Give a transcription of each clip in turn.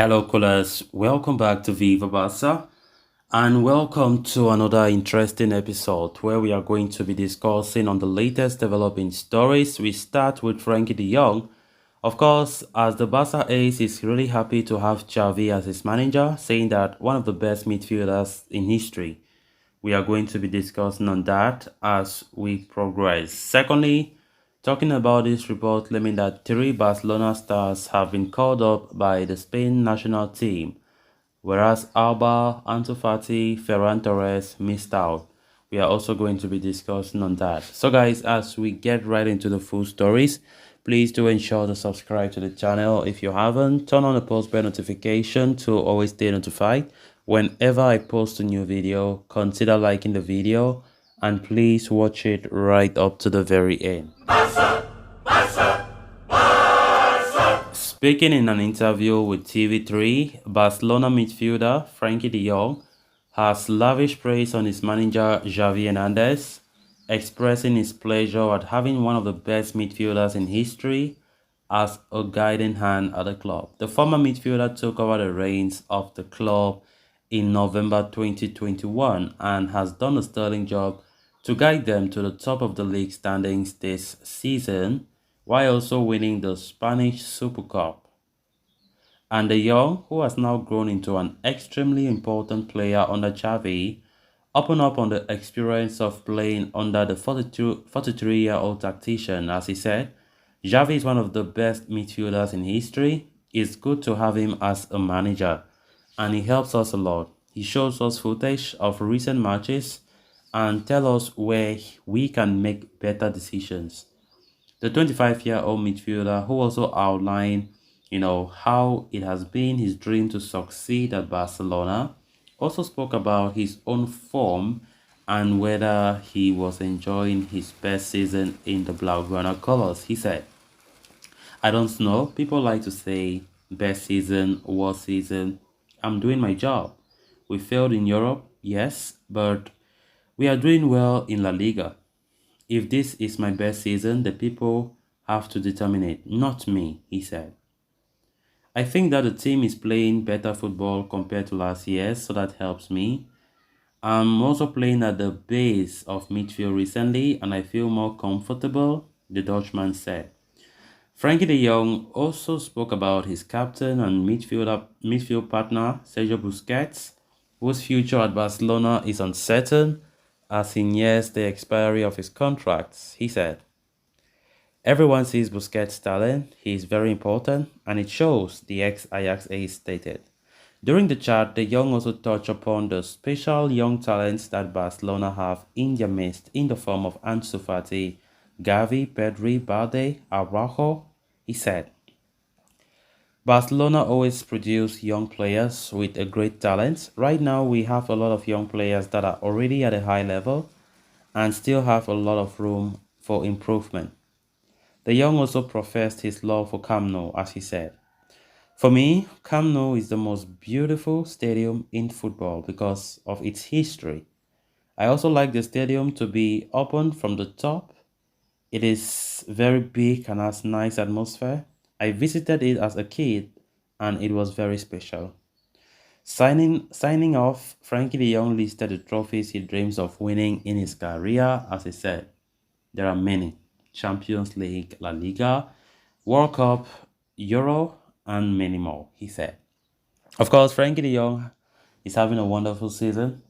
Hello, callers. Welcome back to Viva Barca, and welcome to another interesting episode where we are going to be discussing on the latest developing stories. We start with Frenkie de Jong. Of course, as the Barca ace is really happy to have Xavi as his manager, saying that one of the best midfielders in history. We are going to be discussing on that as we progress. Secondly, talking about this report claiming that three Barcelona stars have been called up by the Spain national team, whereas Alba, Ansu Fati, Ferran Torres missed out. We are also going to be discussing on that. So guys, as we get right into the full stories, please do ensure to subscribe to the channel if you haven't. Turn on the post bell notification to always stay notified whenever I post a new video. Consider liking the video and please watch it right up to the very end. Speaking in an interview with TV3, Barcelona midfielder Frenkie de Jong has lavished praise on his manager Xavi Hernandez, expressing his pleasure at having one of the best midfielders in history as a guiding hand at the club. The former midfielder took over the reins of the club in November 2021 and has done a sterling job to guide them to the top of the league standings this season, while also winning the Spanish Super Cup. And De Jong, who has now grown into an extremely important player under Xavi, opened up on the experience of playing under the 43-year-old tactician. As he said, Xavi is one of the best midfielders in history. It's good to have him as a manager, and he helps us a lot. He shows us footage of recent matches and tell us where we can make better decisions. The 25-year-old midfielder, who also outlined, how it has been his dream to succeed at Barcelona, also spoke about his own form and whether he was enjoying his best season in the Blaugrana colors. He said, I don't know. People like to say best season, worst season. I'm doing my job. We failed in Europe, yes, but we are doing well in La Liga. If this is my best season, the people have to determine it, not me, he said. I think that the team is playing better football compared to last year, so that helps me. I'm also playing at the base of midfield recently, and I feel more comfortable, the Dutchman said. Frenkie de Jong also spoke about his captain and midfield partner, Sergio Busquets, whose future at Barcelona is uncertain as he nears the expiry of his contract. He said, everyone sees Busquets' talent, he is very important, and it shows, the ex-Ajax ace stated. During the chat, De Jong also touched upon the special young talents that Barcelona have in their midst in the form of Ansu Fati, Gavi, Pedri, Balde, Araujo. He said, Barcelona always produce young players with a great talent. Right now, we have a lot of young players that are already at a high level and still have a lot of room for improvement. De Jong also professed his love for Camp Nou, as he said, for me, Camp Nou is the most beautiful stadium in football because of its history. I also like the stadium to be open from the top. It is very big and has nice atmosphere. I visited it as a kid and it was very special. Signing off, Frenkie de Jong listed the trophies he dreams of winning in his career. As he said, there are many: Champions League, La Liga, World Cup, Euro, and many more, he said. Of course, Frenkie de Jong is having a wonderful season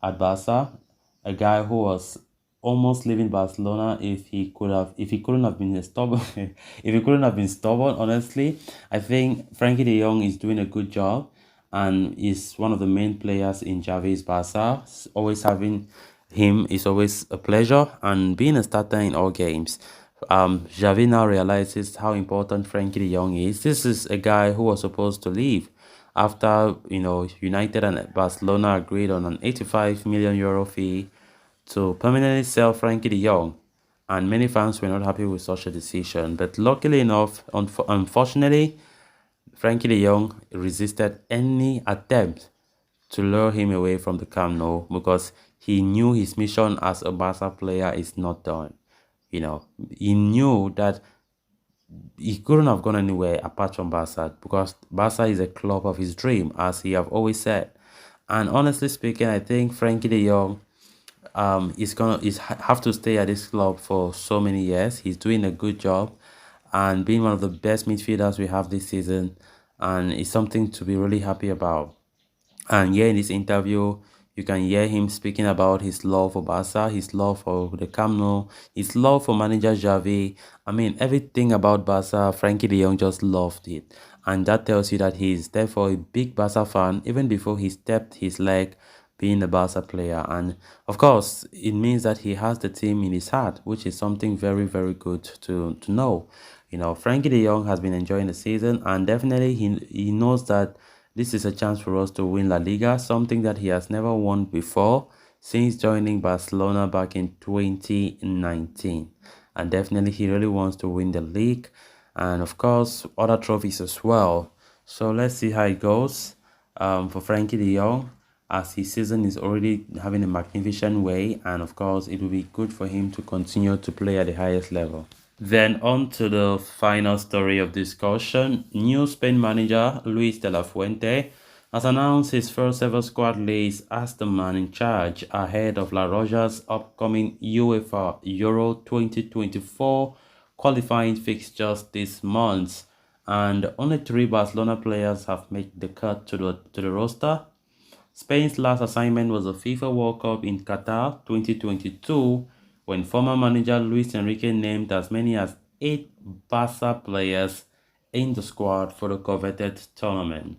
at Barca, a guy who was almost leaving Barcelona if he couldn't have been stubborn if he couldn't have been stubborn. Honestly, I think Frenkie de Jong is doing a good job and is one of the main players in Xavi's Barca. Always having him is always a pleasure, and being a starter in all games. Xavi now realizes how important Frenkie de Jong is. This is a guy who was supposed to leave after United and Barcelona agreed on an 85 million euro fee to permanently sell Frenkie de Jong, and many fans were not happy with such a decision. But luckily enough, unfortunately, Frenkie de Jong resisted any attempt to lure him away from the Camp Nou because he knew his mission as a Barca player is not done. He knew that he couldn't have gone anywhere apart from Barca because Barca is a club of his dream, as he have always said. And honestly speaking, I think Frankie de Jong is have to stay at this club for so many years. He's doing a good job and being one of the best midfielders we have this season, and it's something to be really happy about. And here in this interview, you can hear him speaking about his love for Barca, his love for the Camp Nou, his love for manager Xavi. I mean, everything about Barca, Frankie de Jong just loved it. And that tells you that he's therefore a big Barca fan even before he stepped his leg being a Barca player. And of course, it means that he has the team in his heart, which is something very, very good to know. Frankie de Jong has been enjoying the season, and definitely he knows that this is a chance for us to win La Liga, something that he has never won before since joining Barcelona back in 2019. And definitely he really wants to win the league and of course other trophies as well. So let's see how it goes for Frankie de Jong, as his season is already having a magnificent way, and of course it will be good for him to continue to play at the highest level. Then on to the final story of discussion. New Spain manager Luis de la Fuente has announced his first ever squad list as the man in charge ahead of La Roja's upcoming UEFA Euro 2024 qualifying fixtures this month. And only three Barcelona players have made the cut to the roster. Spain's last assignment was the FIFA World Cup in Qatar 2022, when former manager Luis Enrique named as many as 8 Barca players in the squad for the coveted tournament.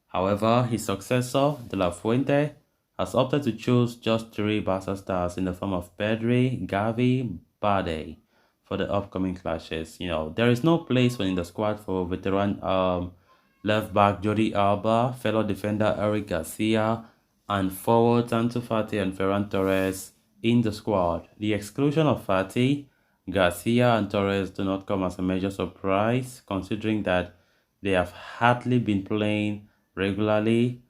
However, his successor, De La Fuente, has opted to choose just 3 Barca stars in the form of Pedri, Gavi, Bade for the upcoming clashes. There is no place in the squad for veteran left back Jordi Alba, fellow defender Eric Garcia, and forwards Ansu Fati and Ferran Torres in the squad. The exclusion of Fati, Garcia, and Torres do not come as a major surprise, considering that they have hardly been playing regularly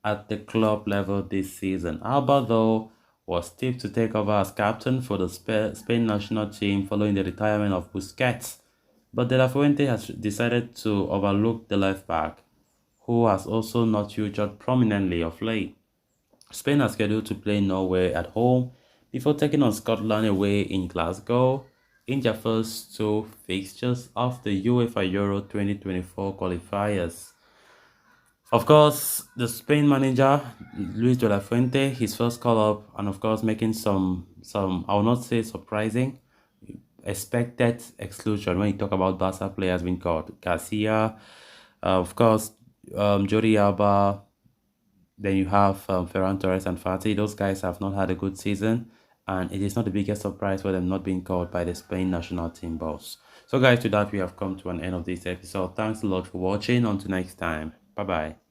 at the club level this season. Alba, though, was tipped to take over as captain for the Spain national team following the retirement of Busquets, but De La Fuente has decided to overlook the left back, who has also not featured prominently of late. Spain are scheduled to play Norway at home before taking on Scotland away in Glasgow in their first 2 fixtures of the UEFA Euro 2024 qualifiers. Of course, the Spain manager Luis de la Fuente, his first call up, and of course making some I will not say surprising, expected exclusion when you talk about Barca players being called. Garcia, of course, Jordi Alba, then you have Ferran Torres and Fati. Those guys have not had a good season, and it is not the biggest surprise for them not being called by the Spain national team boss. So guys, with that we have come to an end of this episode. Thanks a lot for watching. Until next time. Bye bye.